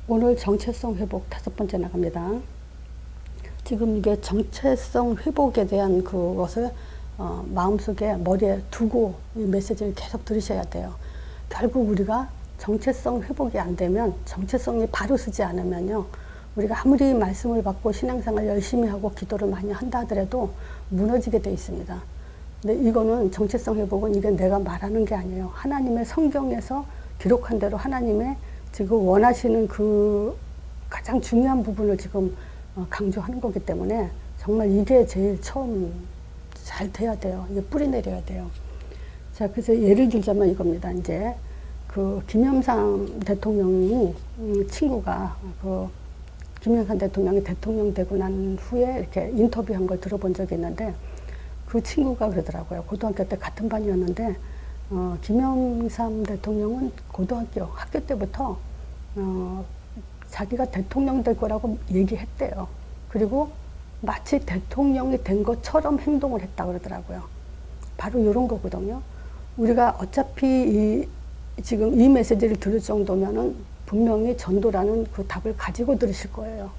오늘 정체성 회복 5번째 나갑니다. 지금 이게 정체성 회복에 대한 그것을 마음속에 머리에 두고 이 메시지를 계속 들으셔야 돼요. 결국 우리가 정체성 회복이 안 되면, 정체성이 바로 서지 않으면요, 우리가 아무리 말씀을 받고 신앙생활 열심히 하고 기도를 많이 한다 하더라도 무너지게 돼 있습니다. 근데 이거는 정체성 회복은 이게 내가 말하는 게 아니에요. 하나님의 성경에서 기록한 대로 하나님의 지금 원하시는 그 가장 중요한 부분을 지금 강조하는 거기 때문에 정말 이게 제일 처음 잘 돼야 돼요. 이게 뿌리 내려야 돼요. 자, 그래서 예를 들자면 이겁니다. 이제 그 김영삼 대통령이 친구가 그 김영삼 대통령이 대통령 되고 난 후에 이렇게 인터뷰한 걸 들어본 적이 있는데, 그 친구가 그러더라고요. 고등학교 때 같은 반이었는데 김영삼 대통령은 학교 때부터 자기가 대통령 될 거라고 얘기했대요. 그리고 마치 대통령이 된 것처럼 행동을 했다 그러더라고요. 바로 이런 거거든요. 우리가 어차피 지금 이 메시지를 들을 정도면은 분명히 전도라는 그 답을 가지고 들으실 거예요.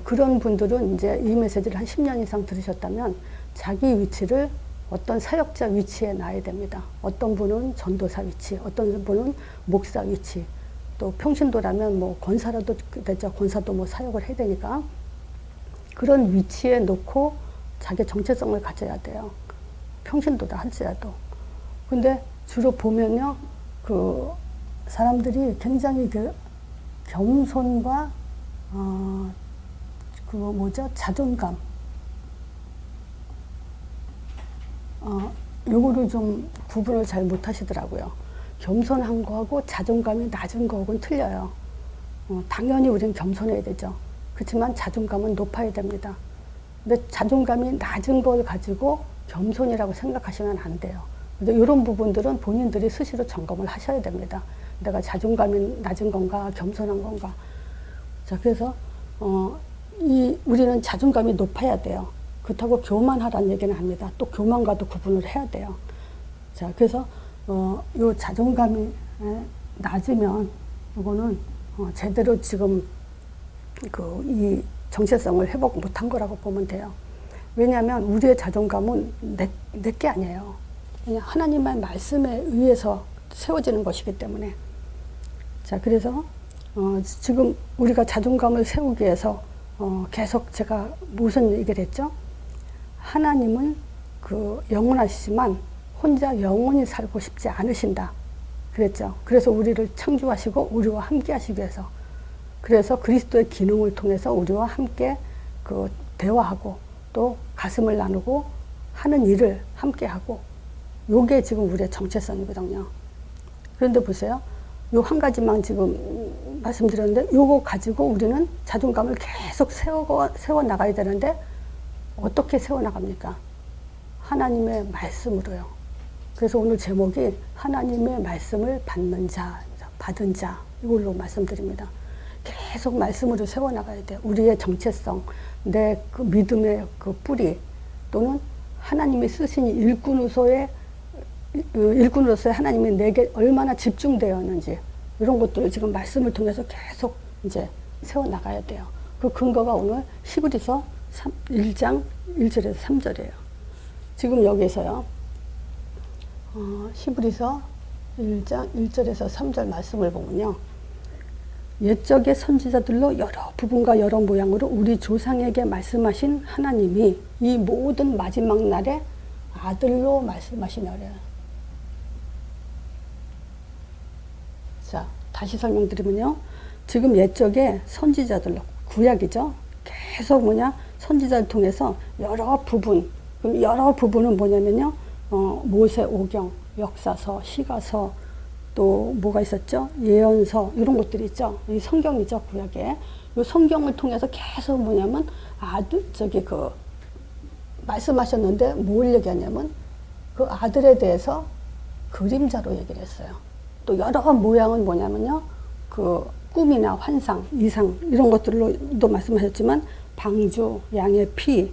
그런 분들은 이제 이 메시지를 한 10년 이상 들으셨다면 자기 위치를 어떤 사역자 위치에 놔야 됩니다. 어떤 분은 전도사 위치, 어떤 분은 목사 위치, 또 평신도라면 뭐 권사라도 되죠. 권사도 뭐 사역을 해야 되니까 그런 위치에 놓고 자기 정체성을 가져야 돼요. 평신도다 할지라도. 근데 주로 보면요, 그 사람들이 굉장히 그 겸손과 자존감, 요거를 좀 구분을 잘 못 하시더라고요. 겸손한 거하고 자존감이 낮은 거하고는 틀려요. 당연히 우리는 겸손해야 되죠. 그렇지만 자존감은 높아야 됩니다. 근데 자존감이 낮은 걸 가지고 겸손이라고 생각하시면 안 돼요. 근데 이런 부분들은 본인들이 스스로 점검을 하셔야 됩니다. 내가 자존감이 낮은 건가, 겸손한 건가. 자, 그래서 우리는 자존감이 높아야 돼요. 그렇다고 교만하라는 얘기는 아닙니다. 또 교만과도 구분을 해야 돼요. 자, 그래서 요 자존감이 낮으면 이거는 제대로 지금 이 정체성을 회복 못한 거라고 보면 돼요. 왜냐하면 우리의 자존감은 내 게 아니에요. 그냥 하나님의 말씀에 의해서 세워지는 것이기 때문에. 자, 그래서 지금 우리가 자존감을 세우기 위해서 계속 제가 무슨 얘기를 했죠? 하나님은 영원하시지만 혼자 영원히 살고 싶지 않으신다 그랬죠. 그래서 우리를 창조하시고 우리와 함께 하시기 위해서, 그래서 그리스도의 기능을 통해서 우리와 함께 대화하고 또 가슴을 나누고 하는 일을 함께 하고, 요게 지금 우리의 정체성이거든요. 그런데 보세요. 요 한 가지만 지금 말씀드렸는데, 요거 가지고 우리는 자존감을 계속 세워 나가야 되는데, 어떻게 세워 나갑니까? 하나님의 말씀으로요. 그래서 오늘 제목이 하나님의 말씀을 받는 자, 받은 자, 이걸로 말씀드립니다. 계속 말씀으로 세워 나가야 돼요. 우리의 정체성, 내 그 믿음의 그 뿌리, 또는 하나님이 쓰신 일꾼으로서의 하나님이 내게 얼마나 집중되어 있는지, 이런 것들을 지금 말씀을 통해서 계속 이제 세워 나가야 돼요. 그 근거가 오늘 히브리서 1장 1절에서 3절이에요. 지금 여기서요, 히브리서 1장 1절에서 3절 말씀을 보면요, 옛적의 선지자들로 여러 부분과 여러 모양으로 우리 조상에게 말씀하신 하나님이 이 모든 마지막 날에 아들로 말씀하시느래요. 자, 다시 설명드리면요, 지금 옛적의 선지자들로, 구약이죠, 계속 선지자를 통해서 여러 부분, 그럼 여러 부분은 뭐냐면요, 모세오경, 역사서, 시가서, 또 뭐가 있었죠? 예언서, 이런 것들이 있죠. 이 성경이죠, 구약에. 이 성경을 통해서 계속 말씀하셨는데 뭘 얘기하냐면 그 아들에 대해서 그림자로 얘기를 했어요. 또 여러 모양은 뭐냐면요, 그 꿈이나 환상, 이상, 이런 것들로도 말씀하셨지만 방주, 양의 피,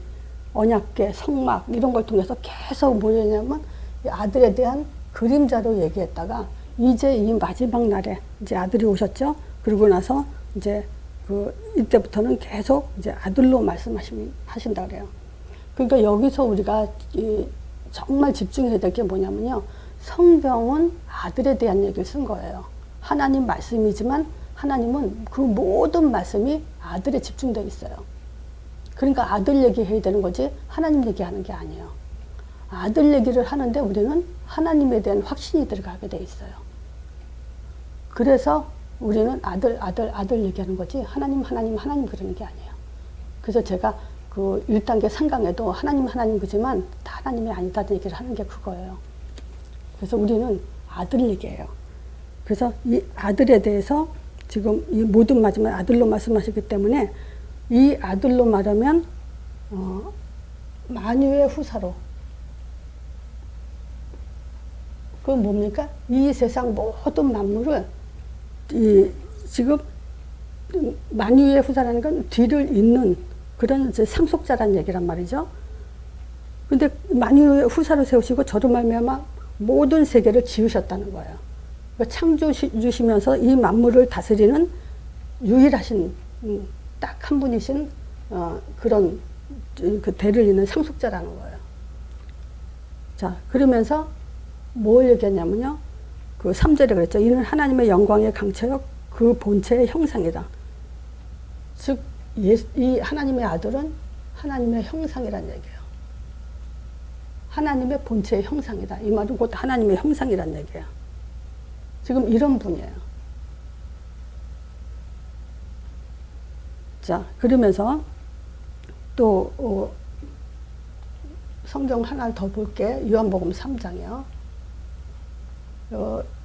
언약궤, 성막, 이런 걸 통해서 계속 뭐냐면 아들에 대한 그림자로 얘기했다가 이제 이 마지막 날에 이제 아들이 오셨죠. 그러고 나서 이제 이때부터는 계속 이제 아들로 말씀하신다 그래요. 그러니까 여기서 우리가 정말 집중해야 될 게 뭐냐면요. 성경은 아들에 대한 얘기를 쓴 거예요. 하나님 말씀이지만 하나님은 그 모든 말씀이 아들에 집중되어 있어요. 그러니까 아들 얘기해야 되는 거지 하나님 얘기하는 게 아니에요. 아들 얘기를 하는데 우리는 하나님에 대한 확신이 들어가게 돼 있어요. 그래서 우리는 아들 얘기하는 거지 하나님 그러는 게 아니에요. 그래서 제가 그 1단계 상강에도 하나님 그지만 다 하나님이 아니다는 얘기를 하는 게 그거예요. 그래서 우리는 아들 얘기예요. 그래서 이 아들에 대해서 지금 이 모든 마지막 아들로 말씀하시기 때문에 이 아들로 말하면 만유의 후사로, 그건 뭡니까? 이 세상 모든 만물을 지금 만유의 후사라는 건 뒤를 잇는 그런 이제 상속자란 얘기란 말이죠. 근데 만유의 후사로 세우시고 저로 말미암아 모든 세계를 지으셨다는 거예요. 그러니까 창조주시면서 이 만물을 다스리는 유일하신 딱 한 분이신 그런 그 대를 잇는 상속자라는 거예요. 자, 그러면서 뭘 얘기했냐면요. 그 3절에 그랬죠. 이는 하나님의 영광의 강체요 그 본체의 형상이다. 즉 이 하나님의 아들은 하나님의 형상이란 얘기예요. 하나님의 본체의 형상이다. 이 말은 곧 하나님의 형상이란 얘기예요. 지금 이런 분이에요. 자, 그러면서 또 성경 하나 더 볼게. 요한복음 3장이요.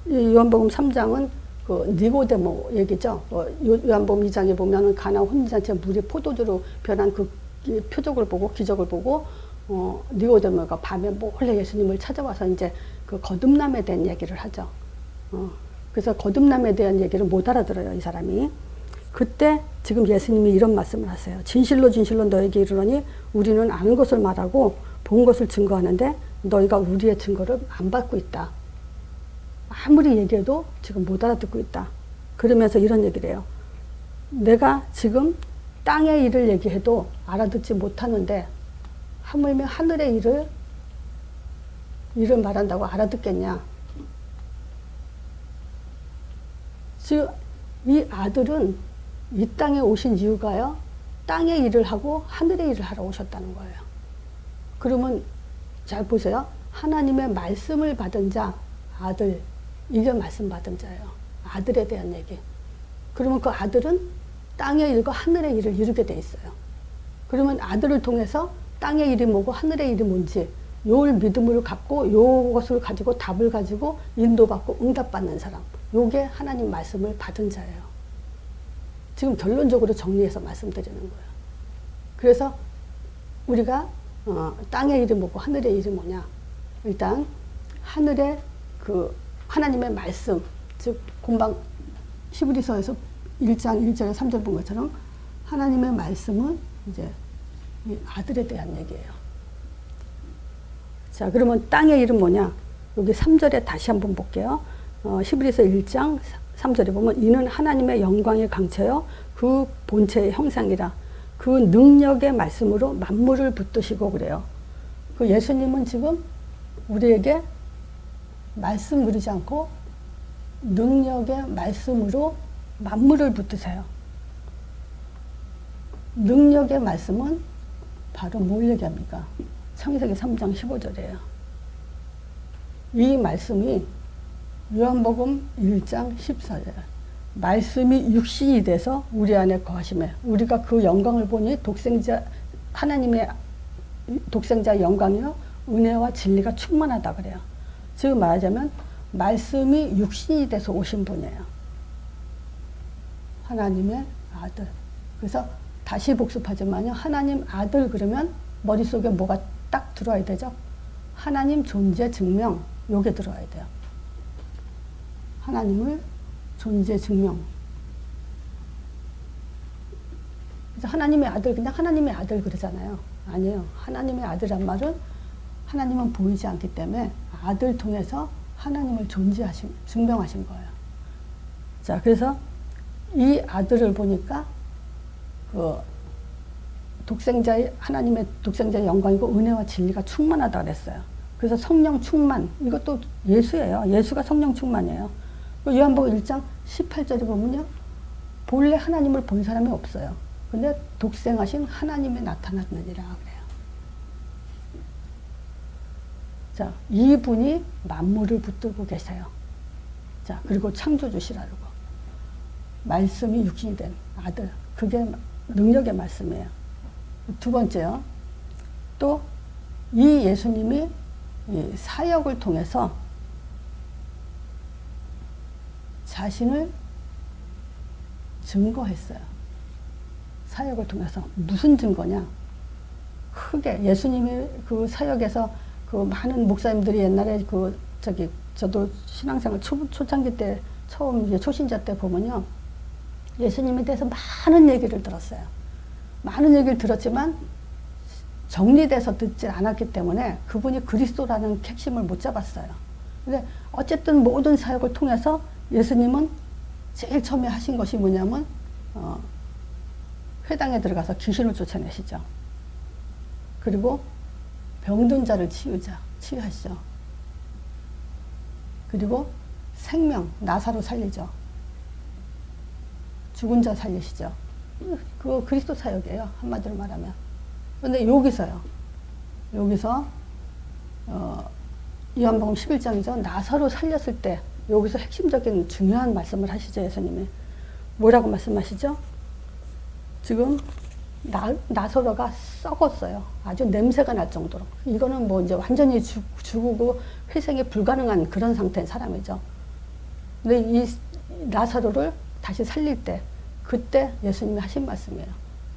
이 요한복음 3장은 그 니고데모 얘기죠. 요한복음 2장에 보면은 가나 혼인잔치에 물이 포도주로 변한 그 표적을 보고 기적을 보고 니고데모가 밤에 몰래 예수님을 찾아와서 이제 그 거듭남에 대한 얘기를 하죠. 그래서 거듭남에 대한 얘기를 못 알아들어요, 이 사람이. 그때 지금 예수님이 이런 말씀을 하세요. 진실로 너에게 이르노니 우리는 아는 것을 말하고 본 것을 증거하는데 너희가 우리의 증거를 안 받고 있다. 아무리 얘기해도 지금 못 알아듣고 있다. 그러면서 이런 얘기를 해요. 내가 지금 땅의 일을 얘기해도 알아듣지 못하는데 하물며 하늘의 일을 말한다고 알아듣겠냐. 즉 이 아들은 이 땅에 오신 이유가요. 땅의 일을 하고 하늘의 일을 하러 오셨다는 거예요. 그러면 잘 보세요. 하나님의 말씀을 받은 자, 아들, 이게 말씀 받은 자예요. 아들에 대한 얘기. 그러면 그 아들은 땅의 일과 하늘의 일을 이루게 돼 있어요. 그러면 아들을 통해서 땅의 일이 뭐고 하늘의 일이 뭔지 요 믿음을 갖고 요것을 가지고 답을 가지고 인도받고 응답받는 사람. 요게 하나님 말씀을 받은 자예요. 지금 결론적으로 정리해서 말씀드리는 거예요. 그래서 우리가 땅의 일이 뭐고 하늘의 일이 뭐냐. 일단 하늘의 그 하나님의 말씀, 즉 금방 히브리서에서 1장 1절에 3절 본 것처럼 하나님의 말씀은 이제 이 아들에 대한 얘기예요. 자, 그러면 땅의 일은 뭐냐? 여기 3절에 다시 한번 볼게요. 히브리서 1장 3절에 보면 이는 하나님의 영광의 강체요 그 본체의 형상이라. 그 능력의 말씀으로 만물을 붙드시고 그래요. 그 예수님은 지금 우리에게 말씀 그리지 않고 능력의 말씀으로 만물을 붙드세요. 능력의 말씀은 바로 뭘 얘기합니까? 창세기 3장 15절이에요. 이 말씀이 요한복음 1장 14절. 말씀이 육신이 돼서 우리 안에 거하심에 우리가 그 영광을 보니 하나님의 독생자 영광이요 은혜와 진리가 충만하다 그래요. 즉 말하자면 말씀이 육신이 돼서 오신 분이에요. 하나님의 아들. 그래서 다시 복습하지만요. 하나님 아들 그러면 머릿속에 뭐가 딱 들어와야 되죠? 하나님 존재 증명, 요게 들어와야 돼요. 하나님을 존재 증명. 그래서 하나님의 아들, 그냥 하나님의 아들 그러잖아요. 아니에요. 하나님의 아들란 말은 하나님은 보이지 않기 때문에 아들 통해서 하나님을 증명하신 거예요. 자, 그래서 이 아들을 보니까 그 하나님의 독생자의 영광이고 은혜와 진리가 충만하다 그랬어요. 그래서 성령 충만, 이것도 예수예요. 예수가 성령 충만이에요. 요한복음 1장 18절에 보면요, 본래 하나님을 본 사람이 없어요. 근데 독생하신 하나님이 나타났느니라 그래요. 자, 이분이 만물을 붙들고 계세요. 자, 그리고 창조주시라고. 말씀이 육신이 된 아들. 그게 능력의 말씀이에요. 두 번째요. 또 이 예수님이 이 사역을 통해서 자신을 증거했어요. 사역을 통해서. 무슨 증거냐? 크게 예수님이 그 사역에서 그 많은 목사님들이 옛날에 저도 신앙생활 초창기 때 처음 이제 초신자 때 보면요, 예수님에 대해서 많은 얘기를 들었어요. 많은 얘기를 들었지만 정리돼서 듣지 않았기 때문에 그분이 그리스도라는 핵심을 못 잡았어요. 근데 어쨌든 모든 사역을 통해서 예수님은 제일 처음에 하신 것이 뭐냐면 회당에 들어가서 귀신을 쫓아내시죠. 그리고 병든 자를 치유하시죠. 그리고 생명, 나사로 살리죠. 죽은 자 살리시죠. 그거 그리스도 사역이에요. 한마디로 말하면. 그런데 여기서 요한복음 11장이죠. 나사로 살렸을 때 여기서 핵심적인 중요한 말씀을 하시죠. 예수님이. 뭐라고 말씀하시죠? 지금 나사로가 썩었어요. 아주 냄새가 날 정도로. 이거는 뭐 이제 완전히 죽고 회생이 불가능한 그런 상태의 사람이죠. 근데 이 나사로를 다시 살릴 때, 그때 예수님이 하신 말씀이에요.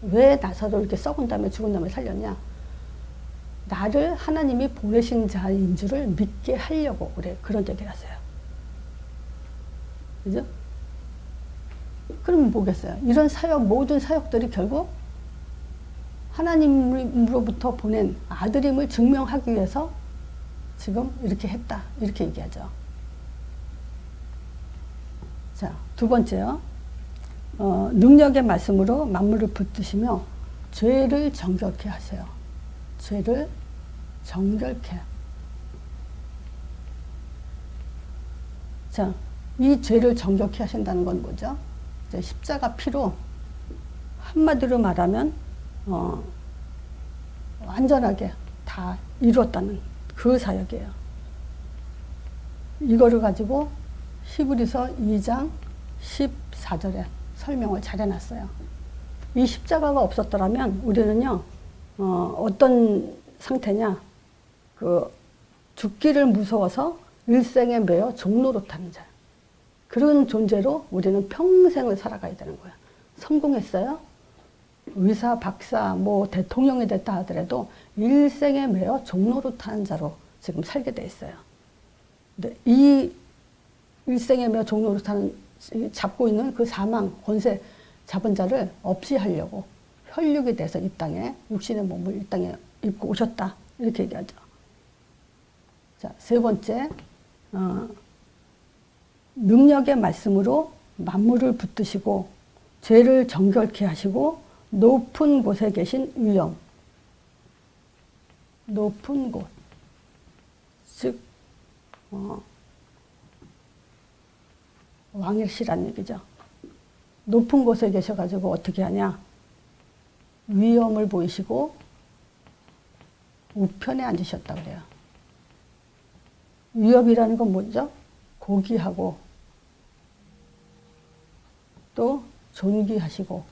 왜 나사로를 이렇게 썩은 다음에 죽은 다음에 살렸냐? 나를 하나님이 보내신 자인 줄을 믿게 하려고 그런 얘기를 하세요. 그죠? 그럼 뭐겠어요? 이런 모든 사역들이 결국 하나님으로부터 보낸 아들임을 증명하기 위해서 지금 이렇게 했다. 이렇게 얘기하죠. 자, 두 번째요. 능력의 말씀으로 만물을 붙드시며 죄를 정결케 하세요. 죄를 정결케. 자, 이 죄를 정결케 하신다는 건 뭐죠? 이제 십자가 피로 한마디로 말하면 완전하게 다 이루었다는 그 사역이에요. 이거를 가지고 히브리서 2장 14절에 설명을 잘 해놨어요. 이 십자가가 없었더라면 우리는요, 어떤 상태냐, 죽기를 무서워서 일생에 매여 종노릇하는 자. 그런 존재로 우리는 평생을 살아가야 되는 거야. 성공했어요? 의사, 박사, 뭐 대통령이 됐다 하더라도 일생에 매여 종노릇하는 자로 지금 살게 돼 있어요. 근데 이 일생에 매여 종노릇하는 잡고 있는 그 사망, 권세 잡은 자를 없이 하려고 혈육이 돼서 이 땅에 육신의 몸을 이 땅에 입고 오셨다. 이렇게 얘기하죠. 자, 세 번째, 능력의 말씀으로 만물을 붙드시고 죄를 정결케 하시고 높은 곳에 계신 위엄. 높은 곳. 즉, 왕이시란 얘기죠. 높은 곳에 계셔가지고 어떻게 하냐. 위엄을 보이시고 우편에 앉으셨다 그래요. 위엄이라는 건 뭐죠? 고귀하고 또 존귀하시고,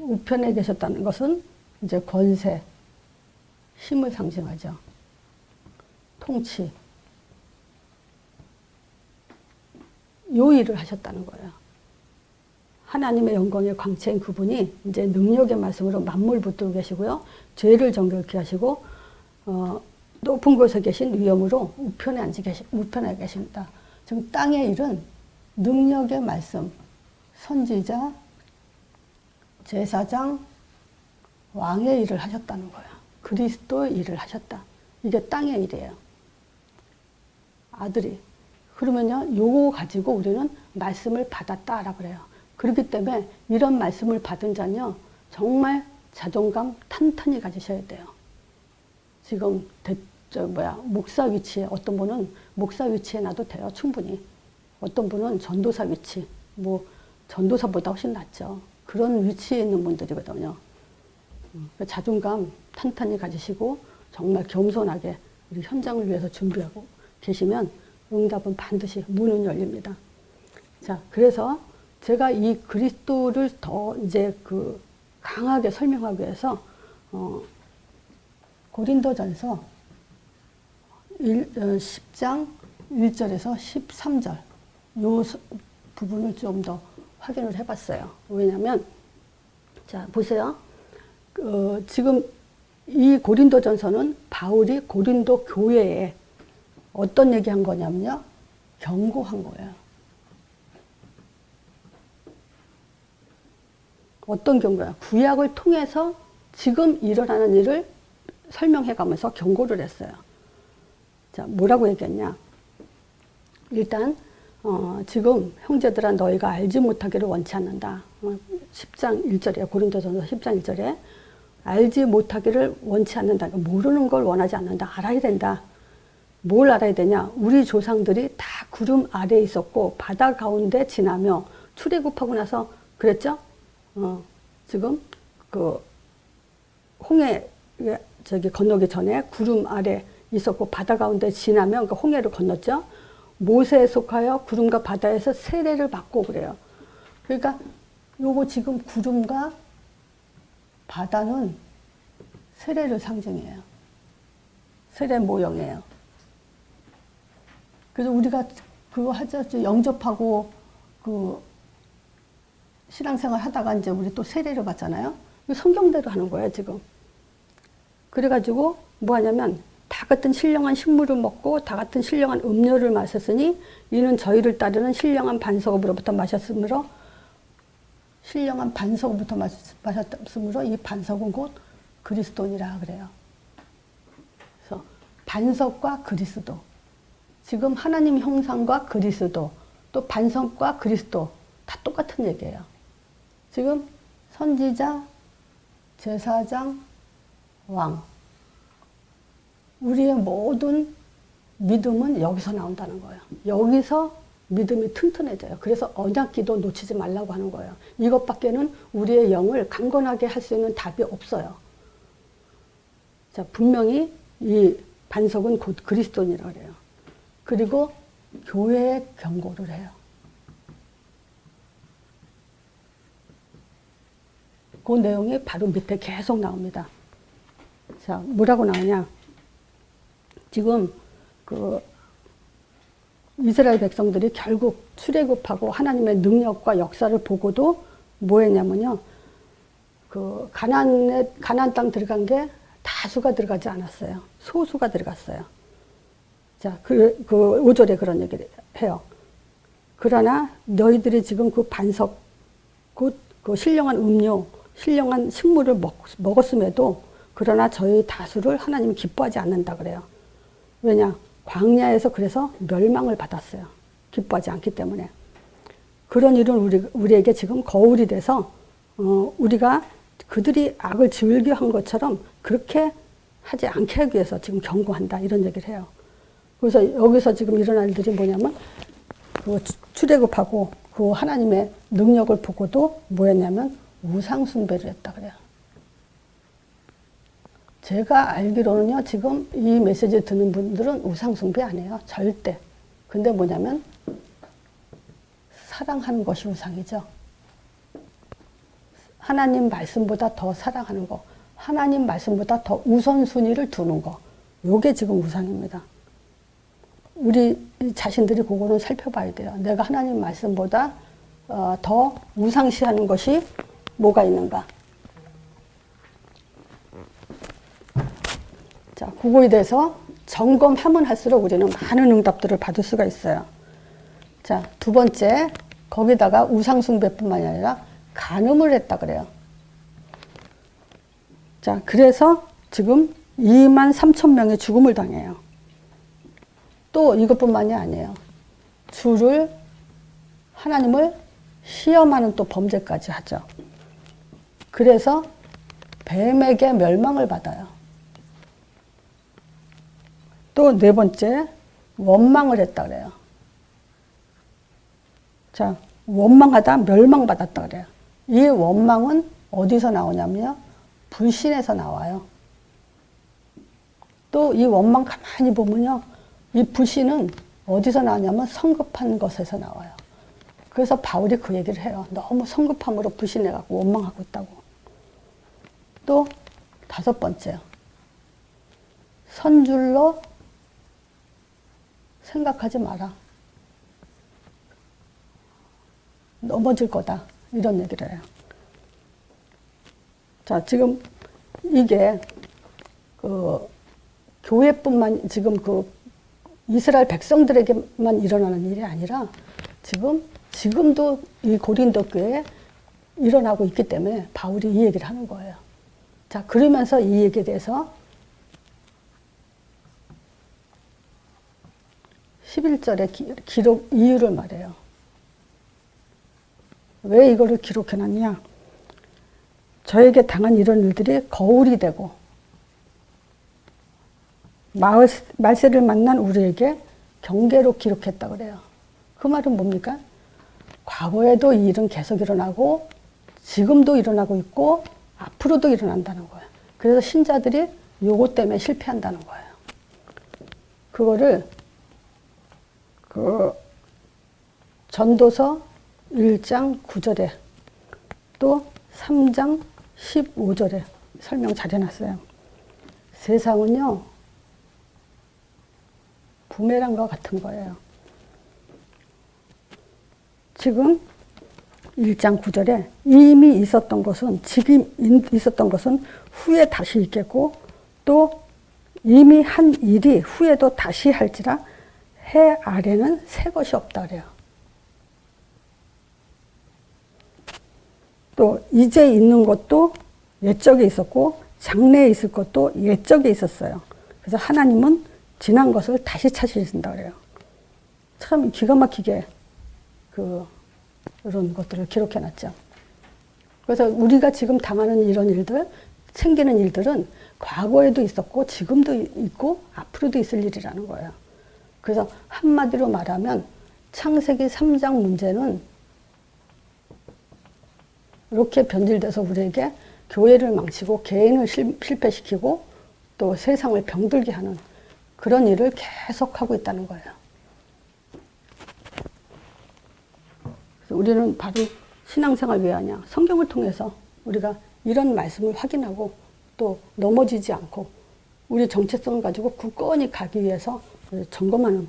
우편에 계셨다는 것은 이제 권세, 힘을 상징하죠. 통치. 요 일을 하셨다는 거예요. 하나님의 영광의 광채인 그분이 이제 능력의 말씀으로 만물 붙들고 계시고요. 죄를 정결케 하시고, 높은 곳에 계신 위엄으로 우편에 계십니다. 지금 땅의 일은 능력의 말씀, 선지자, 제사장, 왕의 일을 하셨다는 거예요. 그리스도의 일을 하셨다. 이게 땅의 일이에요. 아들이. 그러면요, 요거 가지고 우리는 말씀을 받았다라 그래요. 그렇기 때문에 이런 말씀을 받은 자는요, 정말 자존감 탄탄히 가지셔야 돼요. 지금 목사 위치에, 어떤 분은 목사 위치에 놔도 돼요, 충분히. 어떤 분은 전도사 위치, 전도사보다 훨씬 낫죠. 그런 위치에 있는 분들이거든요. 자존감 탄탄히 가지시고 정말 겸손하게 우리 현장을 위해서 준비하고 계시면 응답은 반드시 문은 열립니다. 자, 그래서 제가 이 그리스도를 더 이제 강하게 설명하기 위해서 고린도전서 10장 1절에서 13절 요 부분을 좀 더 확인을 해봤어요. 왜냐하면 자, 보세요. 지금 이 고린도전서는 바울이 고린도 교회에 어떤 얘기한 거냐면요, 경고한 거예요. 어떤 경고야? 구약을 통해서 지금 일어나는 일을 설명해 가면서 경고를 했어요. 자, 뭐라고 얘기했냐? 일단 지금 형제들아 너희가 알지 못하기를 원치 않는다. 10장 1절에 고린도전서 10장 1절에 알지 못하기를 원치 않는다. 모르는 걸 원하지 않는다. 알아야 된다. 뭘 알아야 되냐? 우리 조상들이 다 구름 아래에 있었고 바다 가운데 지나며 출애굽하고 나서 그랬죠? 지금 홍해 건너기 전에 구름 아래 있었고 바다 가운데 지나면 홍해를 건넜죠. 모세에 속하여 구름과 바다에서 세례를 받고 그래요. 그러니까 요거 지금 구름과 바다는 세례를 상징해요. 세례 모형이에요. 그래서 우리가 그거 하죠. 영접하고 신앙생활 하다가 이제 우리 또 세례를 받잖아요. 성경대로 하는 거예요, 지금. 그래가지고 뭐 하냐면 다 같은 신령한 식물을 먹고 다 같은 신령한 음료를 마셨으니 이는 저희를 따르는 신령한 반석으로부터 마셨으므로 이 반석은 곧 그리스도니라 그래요. 그래서 반석과 그리스도. 지금 하나님 형상과 그리스도, 또 반석과 그리스도 다 똑같은 얘기예요. 지금 선지자, 제사장, 왕. 우리의 모든 믿음은 여기서 나온다는 거예요. 여기서 믿음이 튼튼해져요. 그래서 언약기도 놓치지 말라고 하는 거예요. 이것밖에는 우리의 영을 강건하게 할 수 있는 답이 없어요. 자, 분명히 이 반석은 곧 그리스도니라 그래요. 그리고 교회에 경고를 해요. 그 내용이 바로 밑에 계속 나옵니다. 자, 뭐라고 나오냐? 지금 이스라엘 백성들이 결국 출애굽하고 하나님의 능력과 역사를 보고도 뭐 했냐면요. 가나안 땅 들어간 게 다수가 들어가지 않았어요. 소수가 들어갔어요. 자, 5절에 그런 얘기를 해요. 그러나 너희들이 지금 그 반석, 곧 그 신령한 음료, 신령한 식물을 먹었음에도 그러나 저희 다수를 하나님이 기뻐하지 않는다 그래요. 왜냐? 광야에서 그래서 멸망을 받았어요. 기뻐하지 않기 때문에. 그런 일은 우리에게 지금 거울이 돼서 우리가 그들이 악을 즐겨 한 것처럼 그렇게 하지 않게 하기 위해서 지금 경고한다 이런 얘기를 해요. 그래서 여기서 지금 일어날 일들이 뭐냐면 출애굽하고 그 하나님의 능력을 보고도 뭐였냐면 우상 숭배를 했다 그래요. 제가 알기로는요, 지금 이 메시지 듣는 분들은 우상 숭배 안 해요. 절대. 근데 뭐냐면 사랑하는 것이 우상이죠. 하나님 말씀보다 더 사랑하는 거, 하나님 말씀보다 더 우선순위를 두는 거, 요게 지금 우상입니다. 우리 자신들이 그거는 살펴봐야 돼요. 내가 하나님 말씀보다 더 우상시하는 것이 뭐가 있는가. 자, 그거에 대해서 점검하면 할수록 우리는 많은 응답들을 받을 수가 있어요. 자, 두 번째, 거기다가 우상숭배뿐만이 아니라 간음을 했다 그래요. 자, 그래서 지금 23,000명이 죽음을 당해요. 또 이것뿐만이 아니에요. 주를 하나님을 시험하는 또 범죄까지 하죠. 그래서 뱀에게 멸망을 받아요. 또 네 번째, 원망을 했다 그래요. 자, 원망하다 멸망받았다 그래요. 이 원망은 어디서 나오냐면요, 불신에서 나와요. 또 이 원망 가만히 보면요, 이 불신은 어디서 나오냐면 성급한 것에서 나와요. 그래서 바울이 그 얘기를 해요. 너무 성급함으로 불신해갖고 원망하고 있다고. 또 다섯 번째요. 선줄로 생각하지 마라. 넘어질 거다. 이런 얘기를 해요. 자, 지금 이게 교회뿐만, 지금 이스라엘 백성들에게만 일어나는 일이 아니라 지금도 이 고린도 교회에 일어나고 있기 때문에 바울이 이 얘기를 하는 거예요. 자, 그러면서 이 얘기에 대해서 11절에 기록 이유를 말해요. 왜 이거를 기록해놨냐? 저에게 당한 이런 일들이 거울이 되고 말세를 만난 우리에게 경계로 기록했다 그래요. 그 말은 뭡니까? 과거에도 이 일은 계속 일어나고 지금도 일어나고 있고 앞으로도 일어난다는 거예요. 그래서 신자들이 요거 때문에 실패한다는 거예요. 그거를 전도서 1장 9절에 또 3장 15절에 설명 잘 해놨어요. 세상은요, 부메랑과 같은 거예요. 지금 1장 9절에 이미 있었던 것은, 지금 있었던 것은 후에 다시 있겠고, 또 이미 한 일이 후에도 다시 할지라 해 아래는 새 것이 없다 그래요. 또 이제 있는 것도 옛적에 있었고 장래에 있을 것도 옛적에 있었어요. 그래서 하나님은 지난 것을 다시 찾으신다 그래요. 참 기가 막히게 이런 것들을 기록해놨죠. 그래서 우리가 지금 당하는 이런 일들, 생기는 일들은 과거에도 있었고 지금도 있고 앞으로도 있을 일이라는 거예요. 그래서 한마디로 말하면 창세기 3장 문제는 이렇게 변질돼서 우리에게 교회를 망치고 개인을 실패시키고 또 세상을 병들게 하는 그런 일을 계속하고 있다는 거예요. 그래서 우리는 바로 신앙생활 왜 하냐? 성경을 통해서 우리가 이런 말씀을 확인하고 또 넘어지지 않고 우리 정체성을 가지고 굳건히 가기 위해서 점검하는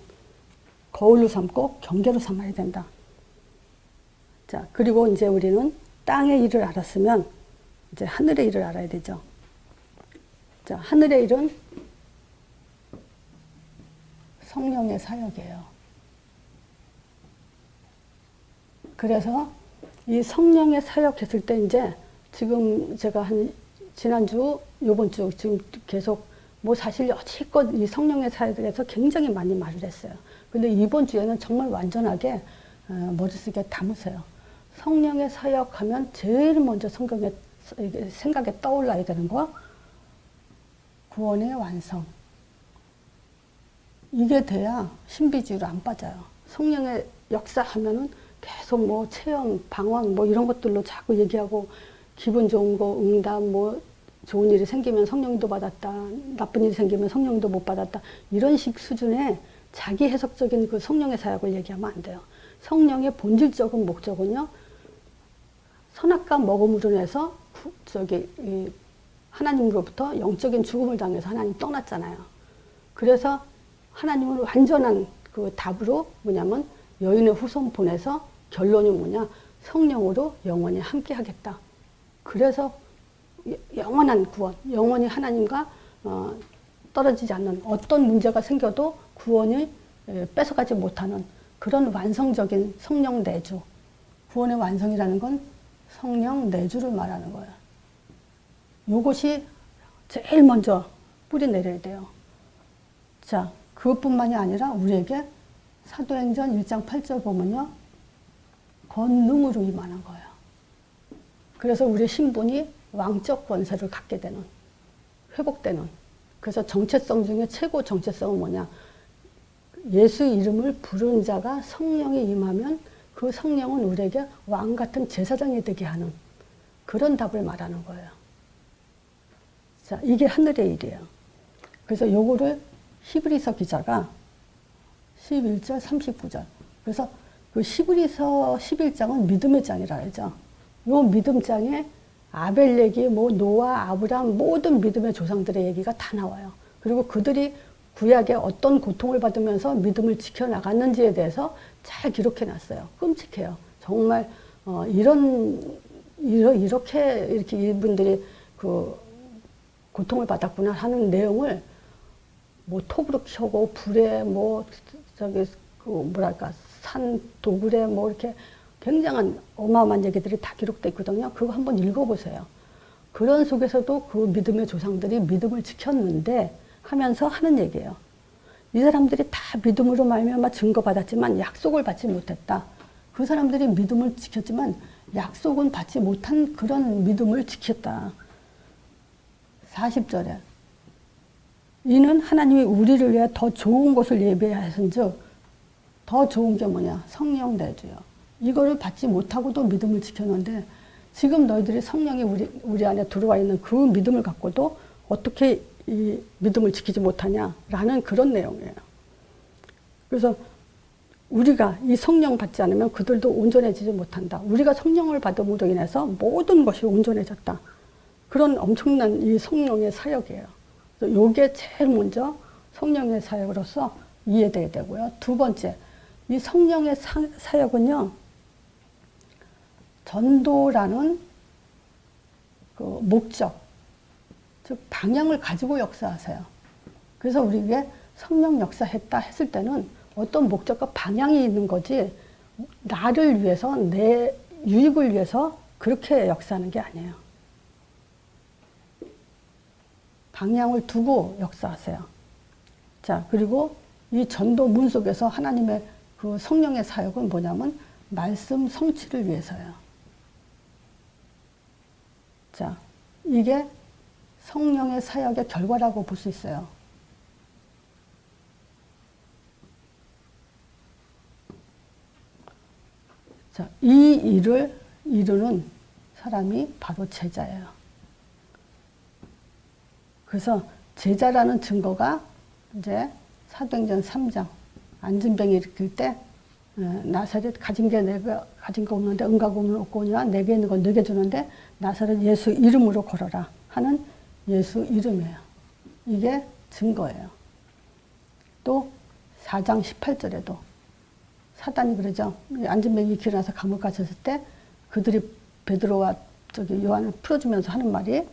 거울로 삼고 경계로 삼아야 된다. 자, 그리고 이제 우리는 땅의 일을 알았으면 이제 하늘의 일을 알아야 되죠. 자, 하늘의 일은 성령의 사역이에요. 그래서 이 성령의 사역했을 때 이제 지금 제가 지난주, 요번 주 지금 계속 사실 여지껏 이 성령의 사역에 대해서 굉장히 많이 말을 했어요. 근데 이번 주에는 정말 완전하게 머릿속에 담으세요. 성령의 사역하면 제일 먼저 생각에 떠올라야 되는 거, 구원의 완성. 이게 돼야 신비주의로 안 빠져요. 성령의 역사하면은 계속 체험, 방황 이런 것들로 자꾸 얘기하고 기분 좋은 거, 응답, 좋은 일이 생기면 성령도 받았다. 나쁜 일이 생기면 성령도 못 받았다. 이런 식 수준의 자기 해석적인 그 성령의 사역을 얘기하면 안 돼요. 성령의 본질적인 목적은요, 선악과 먹음으로 인해서 하나님으로부터 영적인 죽음을 당해서 하나님 떠났잖아요. 그래서 하나님은 완전한 그 답으로 뭐냐면 여인의 후손 보내서 결론이 뭐냐? 성령으로 영원히 함께 하겠다. 그래서 영원한 구원, 영원히 하나님과 떨어지지 않는 어떤 문제가 생겨도 구원을 뺏어가지 못하는 그런 완성적인 성령 내주. 구원의 완성이라는 건 성령 내주를 말하는 거예요. 이것이 제일 먼저 뿌리 내려야 돼요. 자, 그것뿐만이 아니라 우리에게 사도행전 1장 8절 보면요. 권능으로 임하는 거예요. 그래서 우리의 신분이 왕적 권세를 갖게 되는, 회복되는. 그래서 정체성 중에 최고 정체성은 뭐냐? 예수 이름을 부르는 자가 성령이 임하면 그 성령은 우리에게 왕 같은 제사장이 되게 하는 그런 답을 말하는 거예요. 자, 이게 하늘의 일이에요. 그래서 요거를 히브리서 기자가 11절, 39절. 그래서 그 히브리서 11장은 믿음의 장이라 하죠. 요 믿음장에 아벨 얘기, 뭐 노아, 아브라함 모든 믿음의 조상들의 얘기가 다 나와요. 그리고 그들이 구약에 어떤 고통을 받으면서 믿음을 지켜나갔는지에 대해서 잘 기록해 놨어요. 끔찍해요. 정말 이렇게 이분들이 그 고통을 받았구나 하는 내용을 뭐 톱으로 켜고 불에 뭐 저기 그 뭐랄까 산 도굴에 뭐 이렇게 굉장한 어마어마한 얘기들이 다 기록되어 있거든요. 그거 한번 읽어보세요. 그런 속에서도 그 믿음의 조상들이 믿음을 지켰는데 하면서 하는 얘기예요. 이 사람들이 다 믿음으로 말미암아 증거받았지만 약속을 받지 못했다. 그 사람들이 믿음을 지켰지만 약속은 받지 못한 그런 믿음을 지켰다. 40절에 이는 하나님이 우리를 위해 더 좋은 것을 예비하신즉 더 좋은 게 뭐냐? 성령 내주요. 이거를 받지 못하고도 믿음을 지켰는데 지금 너희들이 성령이 우리 안에 들어와 있는 그 믿음을 갖고도 어떻게 이 믿음을 지키지 못하냐라는 그런 내용이에요. 그래서 우리가 이 성령 받지 않으면 그들도 온전해지지 못한다. 우리가 성령을 받음으로 인해서 모든 것이 온전해졌다. 그런 엄청난 이 성령의 사역이에요. 요게 제일 먼저 성령의 사역으로서 이해돼야 되고요. 두 번째, 이 성령의 사역은요, 전도라는 그 목적, 즉 방향을 가지고 역사하세요. 그래서 우리에게 성령 역사했다 했을 때는 어떤 목적과 방향이 있는 거지 나를 위해서 내 유익을 위해서 그렇게 역사하는 게 아니에요. 방향을 두고 역사하세요. 자, 그리고 이 전도문 속에서 하나님의 그 성령의 사역은 뭐냐면 말씀 성취를 위해서요. 자, 이게 성령의 사역의 결과라고 볼 수 있어요. 자, 이 일을 이루는 사람이 바로 제자예요. 그래서 제자라는 증거가 이제 사도행전 3장 안진병이 일으킬 때 나사렛 가진 게 내가 가진 거 없는데 은과 금은 없고 오니와 내게 있는 건 너게 주는데 나사렛 예수 이름으로 걸어라 하는 예수 이름이에요. 이게 증거예요. 또 4장 18절에도 사단이 그러죠. 안진병이 길에 나서 감옥 갇혔을 때 그들이 베드로와 저기 요한을 풀어주면서 하는 말이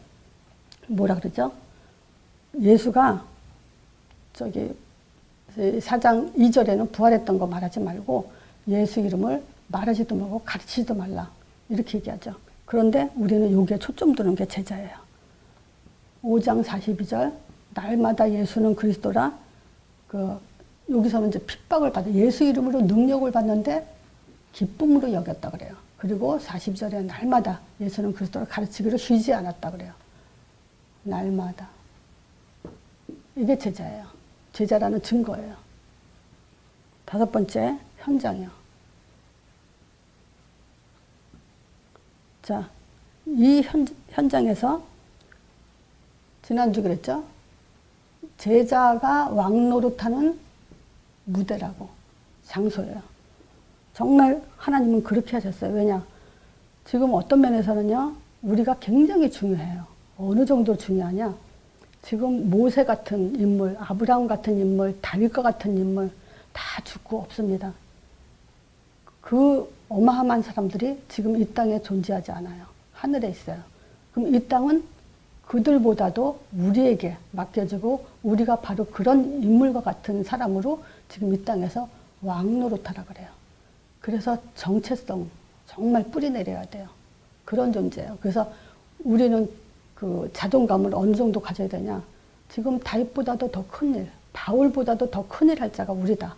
뭐라 그러죠? 예수가 저기 4장 2절에는 부활했던 거 말하지 말고 예수 이름을 말하지도 말고 가르치지도 말라 이렇게 얘기하죠. 그런데 우리는 여기에 초점 두는 게 제자예요. 5장 42절 날마다 예수는 그리스도라 여기서는 이제 핍박을 받아 예수 이름으로 능력을 받는데 기쁨으로 여겼다 그래요. 그리고 40절에 날마다 예수는 그리스도를 가르치기로 쉬지 않았다 그래요. 날마다. 이게 제자예요. 제자라는 증거예요. 다섯 번째, 현장이요. 자, 이 현장에서 지난주 그랬죠? 제자가 왕노릇하는 무대라고, 장소예요. 정말 하나님은 그렇게 하셨어요. 왜냐? 지금 어떤 면에서는요, 우리가 굉장히 중요해요. 어느 정도 중요하냐? 지금 모세 같은 인물, 아브라함 같은 인물, 다윗과 같은 인물 다 죽고 없습니다. 그 어마어마한 사람들이 지금 이 땅에 존재하지 않아요. 하늘에 있어요. 그럼 이 땅은 그들보다도 우리에게 맡겨지고 우리가 바로 그런 인물과 같은 사람으로 지금 이 땅에서 왕노릇하라 그래요. 그래서 정체성 정말 뿌리 내려야 돼요. 그런 존재예요. 그래서 우리는 그 자존감을 어느 정도 가져야 되냐. 지금 다윗보다도 더 큰 일, 바울보다도 더 큰일 할 자가 우리다.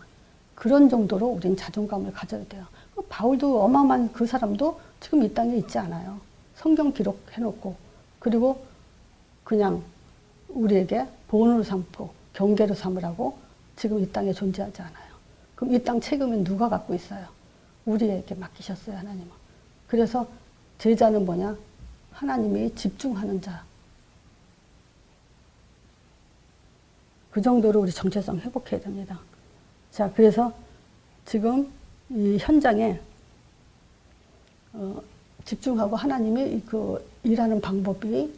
그런 정도로 우린 자존감을 가져야 돼요. 바울도 어마어마한 그 사람도 지금 이 땅에 있지 않아요. 성경 기록해놓고 그리고 그냥 우리에게 본으로 삼고 경계로 삼으라고 지금 이 땅에 존재하지 않아요. 그럼 이 땅 책임은 누가 갖고 있어요? 우리에게 맡기셨어요, 하나님은. 그래서 제자는 뭐냐? 하나님이 집중하는 자. 그 정도로 우리 정체성 회복해야 됩니다. 자, 그래서 지금 이 현장에 집중하고 하나님이 그 일하는 방법이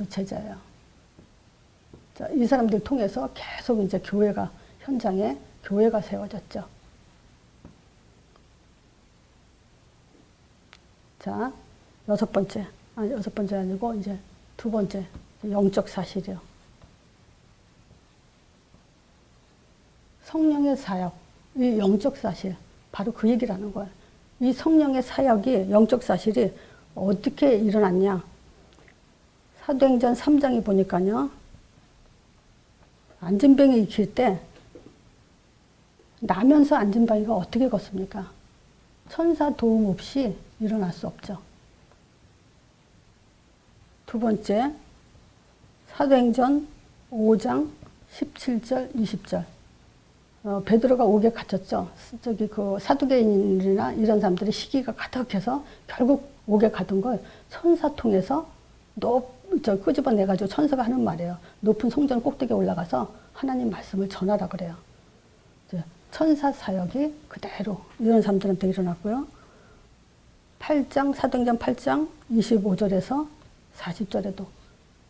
제자예요. 자, 이 사람들 통해서 계속 이제 현장에 교회가 세워졌죠. 자, 여섯 번째 아니고 이제 두 번째, 영적 사실이요. 성령의 사역, 이 영적 사실, 바로 그 얘기를 하는 거예요. 이 성령의 사역이, 영적 사실이 어떻게 일어났냐. 사도행전 3장에 보니까요, 안진뱅이 익힐 때 나면서 안진뱅이가 어떻게 걷습니까? 천사 도움 없이 일어날 수 없죠. 두 번째, 사도행전 5장 17절, 20절. 베드로가 옥에 갇혔죠. 저기 그 사두개인이나 이런 사람들이 시기가 가득해서 결국 옥에 가둔 걸 천사 통해서 끄집어내가지고 천사가 하는 말이에요. 높은 성전 꼭대기에 올라가서 하나님 말씀을 전하라 그래요. 천사 사역이 그대로 이런 사람들한테 일어났고요. 8장, 사도행전 8장 25절에서 40절에도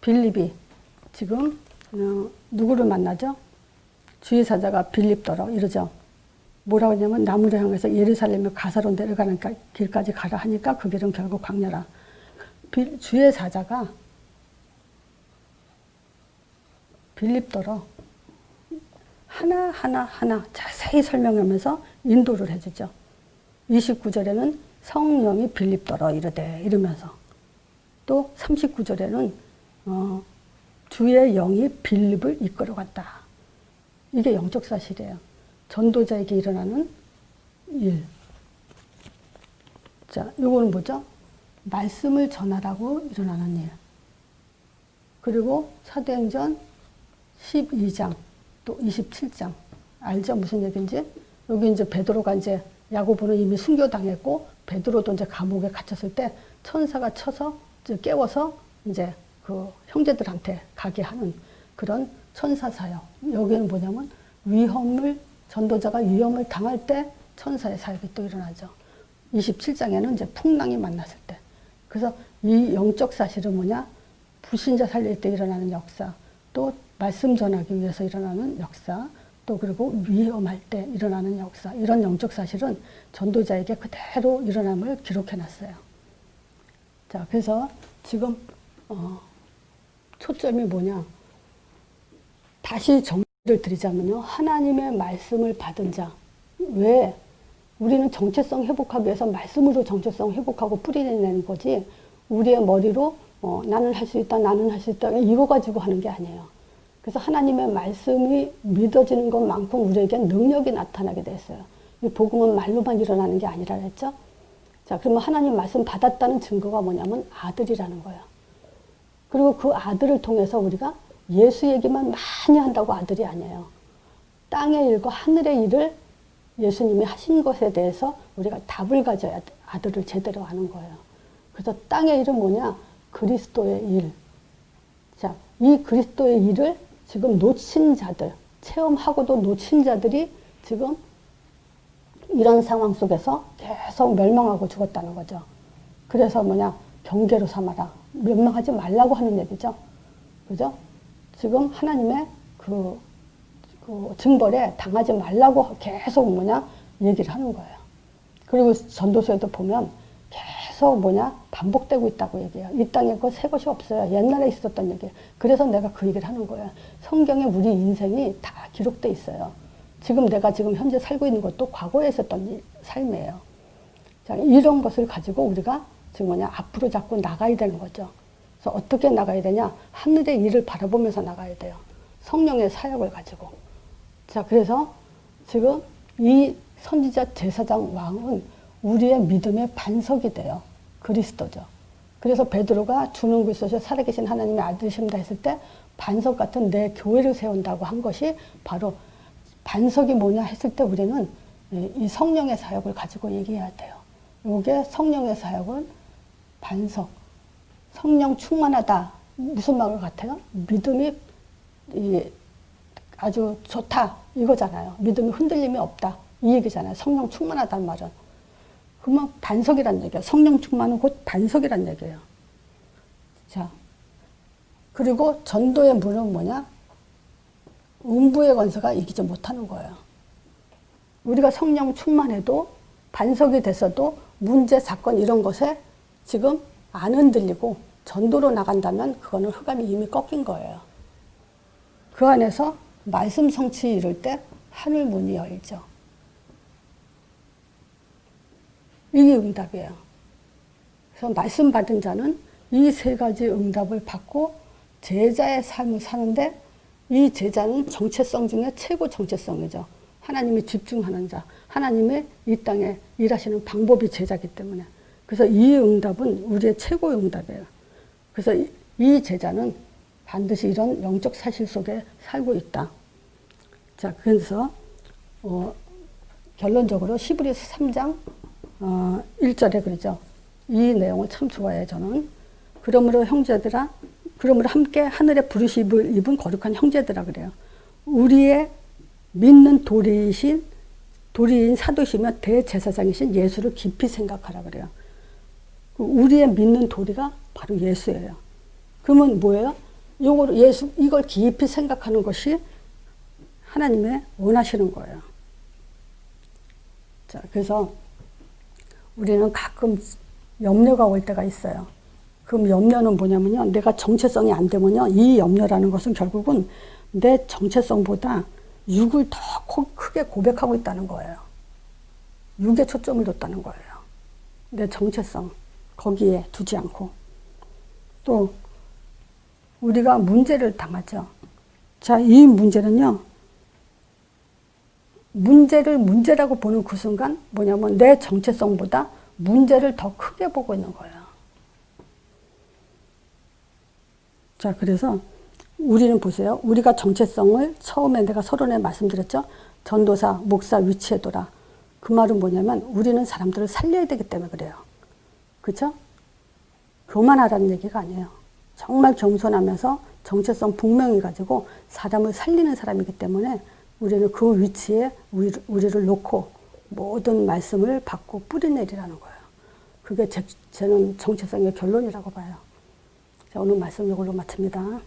빌립이 지금 누구를 만나죠? 주의 사자가 빌립더러 이러죠. 뭐라고 하냐면 나무를 향해서 예루살렘에 가사로 내려가는 길까지 가라 하니까 그 길은 결국 광야라. 주의 사자가 빌립더러 하나 자세히 설명하면서 인도를 해주죠. 29절에는 성령이 빌립더러 이러면서 또 39절에는 주의 영이 빌립을 이끌어갔다. 이게 영적 사실이에요. 전도자에게 일어나는 일. 자, 이거는 뭐죠? 말씀을 전하라고 일어나는 일. 그리고 사도행전 12장 또 27장 알죠? 무슨 얘기인지? 여기 이제 베드로가 이제 야고보는 이미 순교당했고 베드로도 이제 감옥에 갇혔을 때 천사가 쳐서 깨워서 이제 그 형제들한테 가게 하는 그런 천사 사역. 여기는 뭐냐면 전도자가 위험을 당할 때 천사의 사역이 또 일어나죠. 27장에는 이제 풍랑이 만났을 때. 그래서 이 영적 사실은 뭐냐? 불신자 살릴 때 일어나는 역사, 또 말씀 전하기 위해서 일어나는 역사, 또 그리고 위험할 때 일어나는 역사. 이런 영적 사실은 전도자에게 그대로 일어남을 기록해 놨어요. 자, 그래서 지금 초점이 뭐냐? 다시 정리를 드리자면요. 하나님의 말씀을 받은 자. 왜? 우리는 정체성 회복하기 위해서 말씀으로 정체성 회복하고 뿌리내는 거지 우리의 머리로 나는 할 수 있다, 나는 할 수 있다 이거 가지고 하는 게 아니에요. 그래서 하나님의 말씀이 믿어지는 것만큼 우리에게 능력이 나타나게 됐어요. 이 복음은 말로만 일어나는 게 아니라 그랬죠. 자, 그러면 하나님 말씀 받았다는 증거가 뭐냐면 아들이라는 거예요. 그리고 그 아들을 통해서 우리가 예수 얘기만 많이 한다고 아들이 아니에요. 땅의 일과 하늘의 일을 예수님이 하신 것에 대해서 우리가 답을 가져야 아들을 제대로 아는 거예요. 그래서 땅의 일은 뭐냐? 그리스도의 일. 자, 이 그리스도의 일을 지금 놓친 자들, 체험하고도 놓친 자들이 지금 이런 상황 속에서 계속 멸망하고 죽었다는 거죠. 그래서 뭐냐? 경계로 삼아라. 멸망하지 말라고 하는 얘기죠. 그죠? 지금 하나님의 그 징벌에 당하지 말라고 계속 얘기를 하는 거예요. 그리고 전도서에도 보면 계속 반복되고 있다고 얘기해요. 이 땅에 새 것이 없어요. 옛날에 있었던 얘기예요. 그래서 내가 그 얘기를 하는 거예요. 성경에 우리 인생이 다 기록돼 있어요. 내가 현재 살고 있는 것도 과거에 있었던 삶이에요. 자, 이런 것을 가지고 우리가 앞으로 자꾸 나가야 되는 거죠. 그래서 어떻게 나가야 되냐? 하늘의 일을 바라보면서 나가야 돼요. 성령의 사역을 가지고. 자, 그래서 지금 이 선지자 제사장 왕은 우리의 믿음의 반석이 돼요. 그리스도죠. 그래서 베드로가 주는 그리스도시요 살아계신 하나님의 아들이십니다 했을 때 반석 같은 내 교회를 세운다고 한 것이 바로 반석이 뭐냐 했을 때 우리는 이 성령의 사역을 가지고 얘기해야 돼요. 이게 성령의 사역은 반석, 성령 충만하다. 무슨 말 같아요? 믿음이 아주 좋다 이거잖아요. 믿음이 흔들림이 없다 이 얘기잖아요. 성령 충만하다는 말은. 그러면 반석이란 얘기예요. 성령 충만은 곧 반석이란 얘기예요. 자, 그리고 전도의 문은 뭐냐? 음부의 권세가 이기지 못하는 거예요. 우리가 성령 충만해도 반석이 됐어도 문제, 사건 이런 것에 지금 안 흔들리고 전도로 나간다면 그거는 흑암이 이미 꺾인 거예요. 그 안에서 말씀 성취 이룰 때 하늘 문이 열죠. 이게 응답이에요. 그래서 말씀 받은 자는 이 세 가지 응답을 받고 제자의 삶을 사는데 이 제자는 정체성 중에 최고 정체성이죠. 하나님이 집중하는 자, 하나님의 이 땅에 일하시는 방법이 제자이기 때문에. 그래서 이 응답은 우리의 최고의 응답이에요. 그래서 이 제자는 반드시 이런 영적 사실 속에 살고 있다. 자, 그래서 결론적으로 히브리서 3장 1절에 그러죠. 이 내용을 참 좋아해요, 저는. 그러므로 형제들아, 그러므로 함께 하늘의 부르심을 입은 거룩한 형제들아 그래요. 우리의 믿는 도리인 사도시며 대제사장이신 예수를 깊이 생각하라 그래요. 우리의 믿는 도리가 바로 예수예요. 그러면 뭐예요? 이걸 깊이 생각하는 것이 하나님의 원하시는 거예요. 자, 그래서 우리는 가끔 염려가 올 때가 있어요. 그럼 염려는 뭐냐면요. 내가 정체성이 안 되면요. 이 염려라는 것은 결국은 내 정체성보다 육을 더 크게 고백하고 있다는 거예요. 육에 초점을 뒀다는 거예요. 내 정체성 거기에 두지 않고. 또 우리가 문제를 당하죠. 자, 이 문제는요. 문제를 문제라고 보는 그 순간 뭐냐면 내 정체성보다 문제를 더 크게 보고 있는 거예요. 자, 그래서 우리는 보세요. 우리가 정체성을 처음에 내가 서론에 말씀드렸죠. 전도사, 목사 위치에 둬라. 그 말은 뭐냐면 우리는 사람들을 살려야 되기 때문에 그래요. 그렇죠? 교만하라는 얘기가 아니에요. 정말 겸손하면서 정체성 분명히 가지고 사람을 살리는 사람이기 때문에 우리는 그 위치에 우리를 놓고 모든 말씀을 받고 뿌리내리라는 거예요. 그게 저는 정체성의 결론이라고 봐요. 자, 오늘 말씀 이걸로 마칩니다.